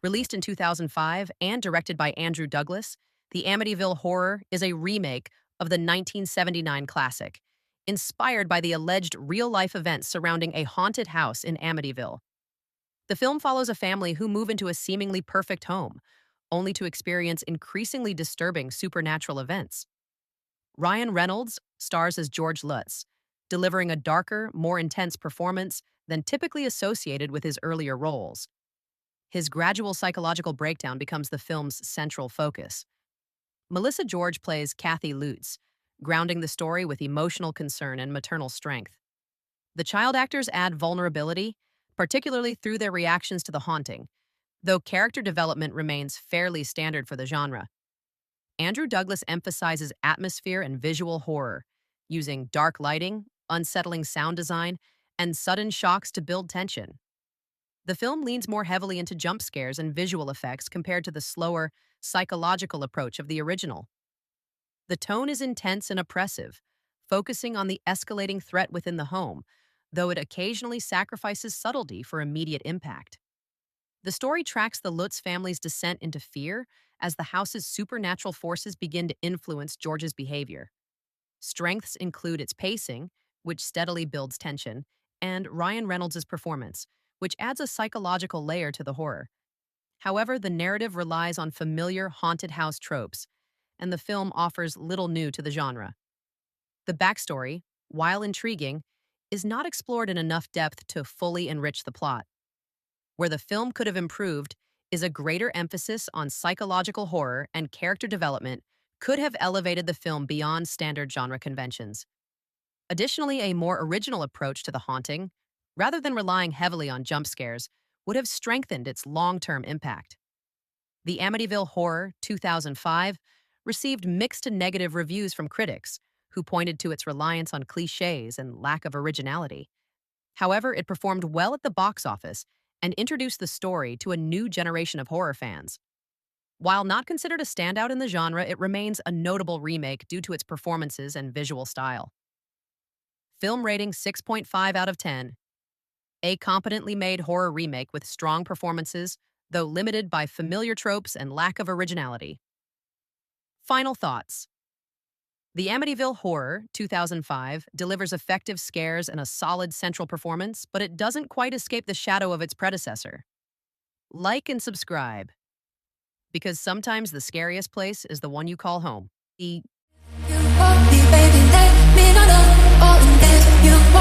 Released in 2005 and directed by Andrew Douglas, The Amityville Horror is a remake of the 1979 classic, inspired by the alleged real-life events surrounding a haunted house in Amityville. The film follows a family who move into a seemingly perfect home, only to experience increasingly disturbing supernatural events. Ryan Reynolds stars as George Lutz, delivering a darker, more intense performance than typically associated with his earlier roles. His gradual psychological breakdown becomes the film's central focus. Melissa George plays Kathy Lutz, grounding the story with emotional concern and maternal strength. The child actors add vulnerability, particularly through their reactions to the haunting, though character development remains fairly standard for the genre. Andrew Douglas emphasizes atmosphere and visual horror, using dark lighting, unsettling sound design, and sudden shocks to build tension. The film leans more heavily into jump scares and visual effects compared to the slower, psychological approach of the original. The tone is intense and oppressive, focusing on the escalating threat within the home, though it occasionally sacrifices subtlety for immediate impact. The story tracks the Lutz family's descent into fear as the house's supernatural forces begin to influence George's behavior. Strengths include its pacing, which steadily builds tension, and Ryan Reynolds' performance, which adds a psychological layer to the horror. However, the narrative relies on familiar haunted house tropes, and the film offers little new to the genre. The backstory, while intriguing, is not explored in enough depth to fully enrich the plot. Where the film could have improved is a greater emphasis on psychological horror and character development could have elevated the film beyond standard genre conventions. Additionally, a more original approach to the haunting, rather than relying heavily on jump scares, would have strengthened its long-term impact. The Amityville Horror 2005 received mixed to negative reviews from critics, who pointed to its reliance on cliches and lack of originality. However, it performed well at the box office and introduced the story to a new generation of horror fans. While not considered a standout in the genre, it remains a notable remake due to its performances and visual style. Film rating 6.5 out of 10. A competently made horror remake with strong performances, though limited by familiar tropes and lack of originality. Final thoughts. The Amityville Horror 2005 delivers effective scares and a solid central performance, but it doesn't quite escape the shadow of its predecessor. Like and subscribe, because sometimes the scariest place is the one you call home. You want me, baby, let me know all in this. You want